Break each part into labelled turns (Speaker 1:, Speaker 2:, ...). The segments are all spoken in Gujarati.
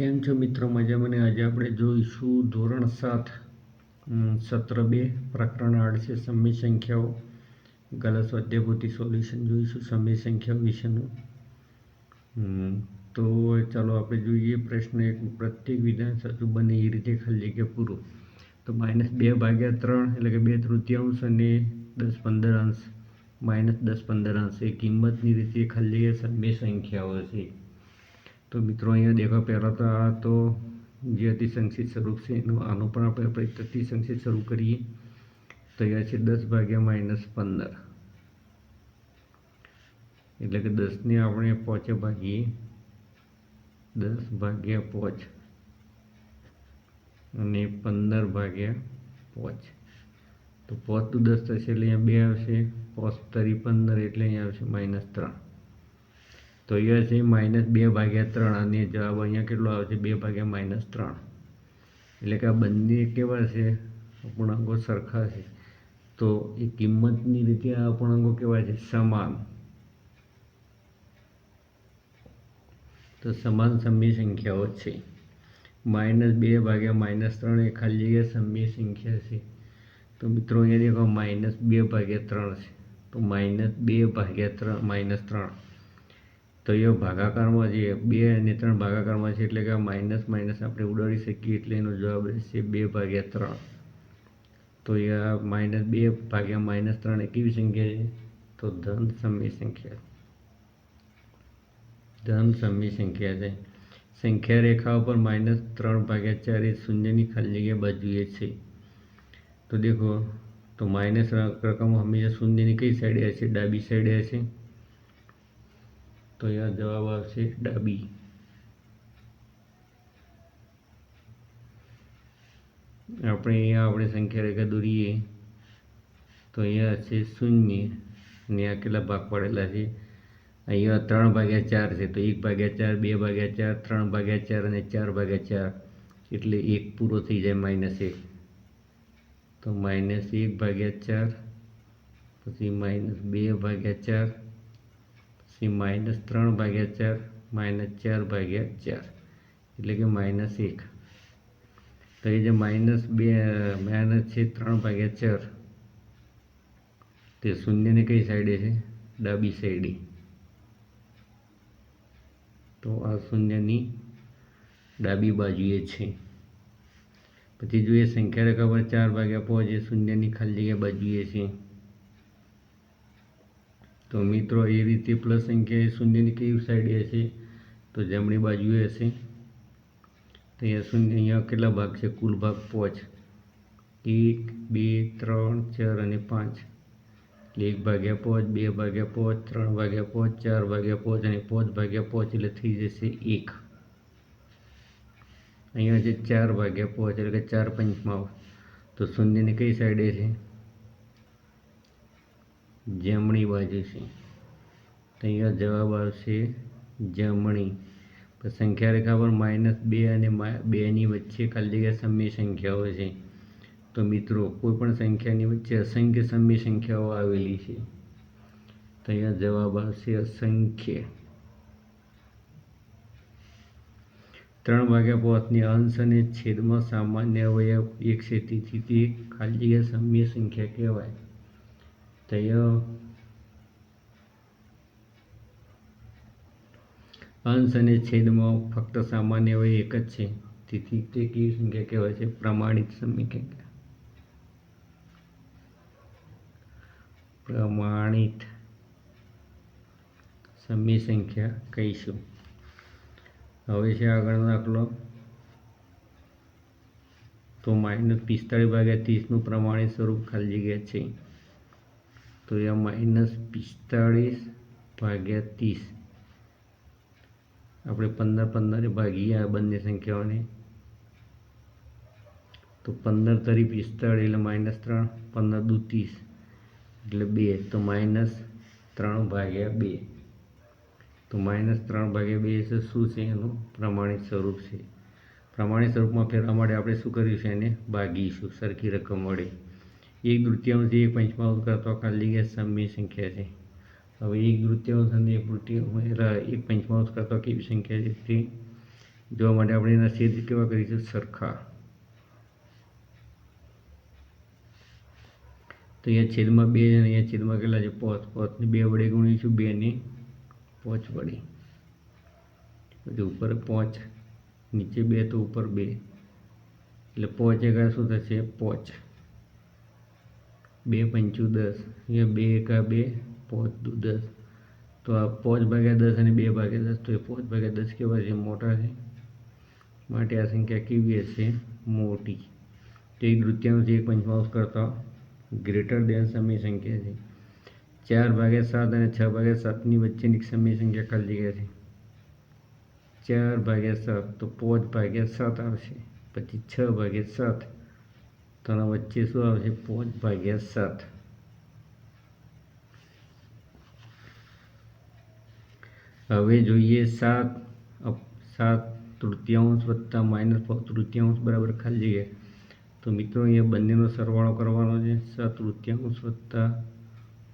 Speaker 1: કેમ છો મિત્રો? મજામાં ને? આજે આપણે જોઈશું ધોરણ 7 સત્ર 2 પ્રકરણ 8 છે સમય સંખ્યાઓ. ગલત સ્વાધ્યાયપોથી સોલ્યુશન જોઈશું સમય સંખ્યાઓ વિશેનું. તો ચાલો આપણે જોઈએ. પ્રશ્ન 1, પ્રત્યેક વિધાન સાચું બને એ રીતે ખાલી જગ્યા પૂરો. તો -2/3 એટલે કે 2/3 અને 10/15 -10/15 એ કિંમતની રીતે ખાલી જગ્યા સમય સંખ્યાઓ છે. તો મિત્રો અહીંયા દેખો, પહેલાં તો આ તો જે અતિસંક્ષિપ્ત સ્વરૂપ છે આનું પણ આપણે અતિસંક્ષિપ્ત સ્વરૂપ કરીએ તો અહીંયા છે 10/-15 એટલે કે 10ને આપણે 5 ભાગીએ 10/5 અને 15/5 તો 5 × 10 થશે એટલે અહીંયા 2 આવશે, 5 × 15 એટલે અહીંયા આવશે -3. તો અહીંયા છે -2/3 અને જવાબ અહીંયા કેટલો આવશે? 2/-3. એટલે કે આ બંને કેવા છે? અપૂર્ણાંકો સરખા છે. તો એ કિંમતની રીતે આ અપૂર્ણાંકો કેવા છે? સમાન. તો સમાન સમય સંખ્યાઓ છે. -2/-3 એ ખાલી જગ્યા સમય સંખ્યા છે. તો મિત્રો અહીંયા દેખો -2/3 છે. તો -2/3 તો એ ભાગાકારમાં છે, 2 અને 3 ભાગાકારમાં છે એટલે કે આ માઇનસ આપણે ઉડાડી શકીએ એટલે એનો જવાબ રહેશે 2/3. તો એ -2/-3 એ કેવી સંખ્યા છે? તો ધન સમય સંખ્યા. ધન સમય સંખ્યા છે. સંખ્યા રેખા ઉપર -3/4 એ શૂન્યની ખાલી જગ્યા બાજુએ છે. તો દેખો, તો માઇનસ રકમ હંમેશા શૂન્યની કઈ સાઈડે હશે? ડાબી સાઈડે હશે. તો અહીંયા જવાબ આવશે ડાબી. આપણે સંખ્યા રેખા દોરીએ તો અહીંયા છે 0 અને આ કેટલા ભાગ પડેલા છે? અહીંયા 3/4 છે. તો 1/4, 2/4, 3/4 અને 4/4 એટલે 1 પૂરો થઈ જાય -1. તો -1/4 પછી -2/4 પછી -3/4 -4/4 એટલે કે -1. તો એ જે -3/4 તે શૂન્યની કઈ સાઈડે છે? ડાબી સાઈડે. તો આ શૂન્યની ડાબી બાજુએ છે. પછી જોઈએ સંખ્યા રેખા પર 4/5 એ શૂન્યની ખાલી જગ્યા બાજુએ છે. તો મિત્રો એ રીતે પ્લસ સંખ્યા એ શૂન્યની કઈ સાઈડે હશે? તો જમણી બાજુએ હશે. તો અહીંયા કેટલા ભાગ છે? કુલ ભાગ 5. 1, 2, 3, 4 અને 5 એટલે 1/5, 2/5, 3/5, 4/5 અને 5/5 એટલે થઈ જશે 1. અહીંયા છે 4/5 એટલે કે 4 પંચમાંશ. તો શૂન્યની કઈ સાઈડે છે? જમણી બાજુ છે. તો અહીંયા જવાબ આવશે જમણી. સંખ્યા રેખા પર -2 અને 2ની વચ્ચે ખાલી જગ્યા સમય સંખ્યાઓ છે. તો મિત્રો કોઈ પણ સંખ્યાની વચ્ચે અસંખ્ય સમય સંખ્યાઓ આવેલી છે. તો અહીંયા જવાબ આવશે અસંખ્ય. 3/5ની અંશ અને છેદમાં સામાન્ય અવયવ 1 છે. તેથી તે ખાલી જગ્યા સમય સંખ્યા કહેવાય. તો અંશ અને છેદમાં ફક્ત સામાન્ય અવયવ 1 જ છે. તેથી તે કેવી સંખ્યા કહેવાય છે? પ્રમાણિત સમય સંખ્યા. પ્રમાણિત સમય સંખ્યા કહીશું. હવે છે આગળનો દાખલો. તો -45/30નું પ્રમાણિત સ્વરૂપ ખાલી જગ્યા છે. તો અહીંયા -45/30 આપણે 15 ભાગીએ આ બંને સંખ્યાઓને. તો 15 × 45 એટલે -3, 15 × 30 એટલે 2. તો -3/2. તો -3/2 એટલે શું છે? એનું પ્રમાણિત સ્વરૂપ છે. પ્રમાણિત સ્વરૂપમાં ફેરવા માટે આપણે શું કરીશું? એને ભાગીશું સરખી રકમ વડે. 1/3 1 પંચમાંશ કરતા ખાલી જગ્યા સમય સંખ્યા છે. હવે 1/3 અને 1 પંચમાંશ કરતા કેવી સંખ્યા છે? જોવા માટે આપણે એના છેદ કેવા કરીશું? સરખા. તો અહીંયા છેદમાં 2 અને અહીંયા છેદમાં કેટલા છે? 5. 5ને 2 વડે ગુણીશું, 2ને 5 વડે. પછી ઉપર 5, નીચે 2 તો ઉપર 2, એટલે 5 એકા શું થશે? 5. 2 પંચું 10, અહીંયા 2 એકા 2, 5 દુ 10. તો આ 5/10 અને 2/10, તો એ 5/10 કેવા છે? મોટા છે. માટે આ સંખ્યા કેવી હશે? મોટી. તો 1/3 1/5 કરતાં ગ્રેટર દેન સમય સંખ્યા છે. 4/7 અને 6/7ની વચ્ચેની સમય સંખ્યા ખાલી જગ્યા છે 4/7, તો 5/7 આવશે. પછી 6/7, તો આના વચ્ચે શું આવશે? 5/7. હવે જોઈએ 7/3 વત્તા -5/3 બરાબર ખાલી જગ્યા. તો મિત્રો અહીંયા બંનેનો સરવાળો કરવાનો છે. 7/3 વત્તા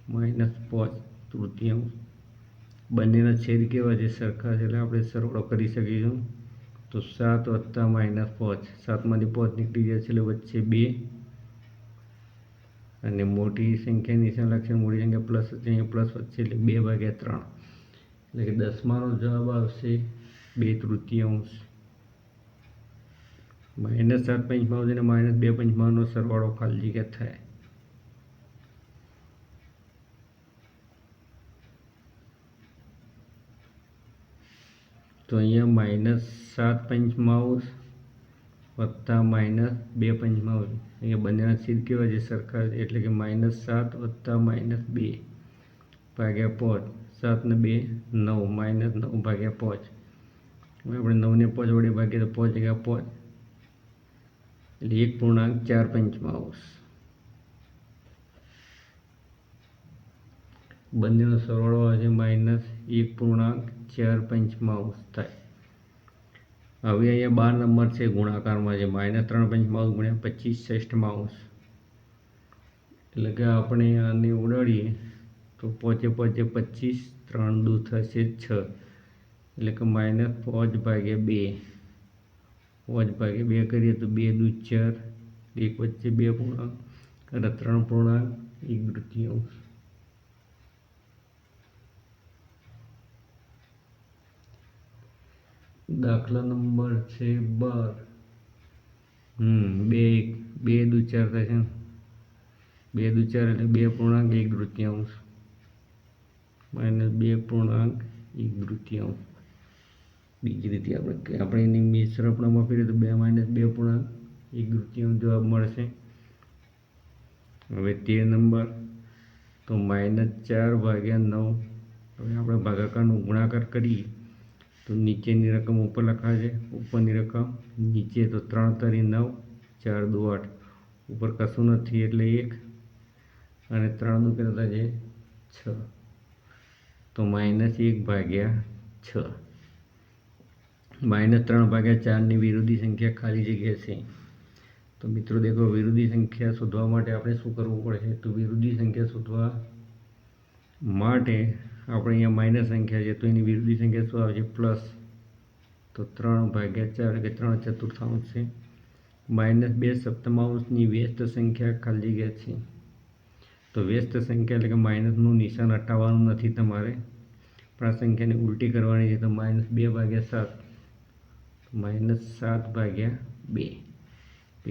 Speaker 1: -5/3, બંનેના છેદ કેવા છે? સરખા છે, એટલે આપણે સરવાળો કરી શકીશું. તો 7 વત્તા -5, 7માંથી 5 નીકળી જાય છે, એટલે વચ્ચે 2 અને મોટી સંખ્યા નિશાન લાગશે. મોટી સંખ્યા પ્લસ હશે, અહીંયા પ્લસ વધશે એટલે 2/3, એટલે કે 10માનો જવાબ આવશે 2/3. -7/5 અને -2/5નો સરવાળો ખાલી જગ્યા થાય. તો અહીંયા -7/5 વત્તા -2/5, અહીંયા બંનેના છેદ કેવા છે? સરખા છે, એટલે કે -7 વત્તા -2/5. 7 ને 2 9, -9/5. હવે આપણે 9ને 5 વડે ભાગીએ તો 5 એકા 5, એટલે 1.4/5. બંનેનો સરવાળો આવે છે -1.4/5 થાય. હવે અહીંયા 12 નંબર છે, ગુણાકારમાં છે. -3/5 ગુણ્યા 25/6, એટલે કે આપણે આને ઉડાડીએ તો 5 5 25, 3 દુ થશે 6, એટલે કે -5/2. 5/2 કરીએ તો 2 દુ 4, 1 વચ્ચે 2 પૂર્ણાંક અને 3.1/3. દાખલા નંબર છે 12. 2 દુ 4 થશે, 2 દુ 4 એટલે 2.1/3 -2.1/3. બીજી રીતે આપણે એની મિશ્રણમાં ફેરીએ તો 2-2.1/3 જવાબ મળશે. હવે 13 નંબર, તો -4/9. હવે આપણે ભાગાકારનો ગુણાકાર કરીએ તો નીચેની રકમ ઉપર લખાશે, ઉપરની રકમ નીચે. તો 3 તરી 9, 4 દુ 8, ઉપર કશું નથી એટલે 1, અને 3 દુ કેટલા છે? 6, તો -1/6. -3/4ની વિરોધી સંખ્યા ખાલી જગ્યા છે. તો મિત્રો દેખો, વિરોધી સંખ્યા શોધવા માટે આપણે શું કરવું પડશે? તો વિરોધી સંખ્યા શોધવા માટે આપણે અહીંયા માઇનસ સંખ્યા છે, તો એની વિરોધી સંખ્યા શું આવશે? પ્લસ. તો 3/4 એટલે કે 3/4 છે. -2/7ની વ્યસ્ત સંખ્યા ખાલી જગ્યા છે. તો વ્યસ્ત સંખ્યા એટલે કે માઇનસનું નિશાન હટાવવાનું નથી તમારે, પણ આ સંખ્યાને ઉલટી કરવાની છે. તો -2/7, -7/2,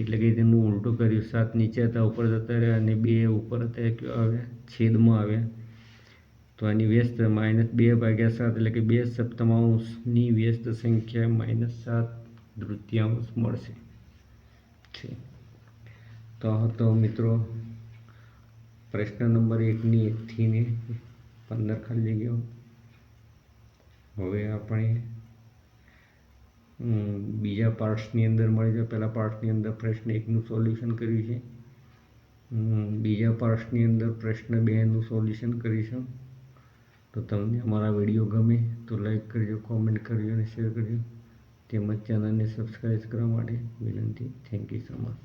Speaker 1: એટલે કે તેનું ઉલટું કર્યું. 7 નીચે હતા, ઉપર જતા રહ્યા, અને 2 ઉપર હતા, આવ્યા છેદમાં આવ્યા. તો આની વ્યસ્ત -2/7 એટલે કે 2/7ની વ્યસ્ત સંખ્યા -7/3 મળશે. તો મિત્રો પ્રશ્ન નંબર 1ની 1 થી 15 ખાલી જગ્યાઓ. હવે આપણે બીજા પાર્ટ્સની અંદર મળી જાય. પહેલા પાર્ટ્સની અંદર પ્રશ્ન 1નું સોલ્યુશન કર્યું છે, બીજા પાર્ટ્સની અંદર પ્રશ્ન 2નું સોલ્યુશન કરીશું. તો તમને અમારા વિડીયો ગમે તો લાઈક કરજો, કોમેન્ટ કરજો અને શેર કરજો, તેમજ ચેનલને સબસ્ક્રાઈબ કરવા માટે વિનંતી. Thank you so much.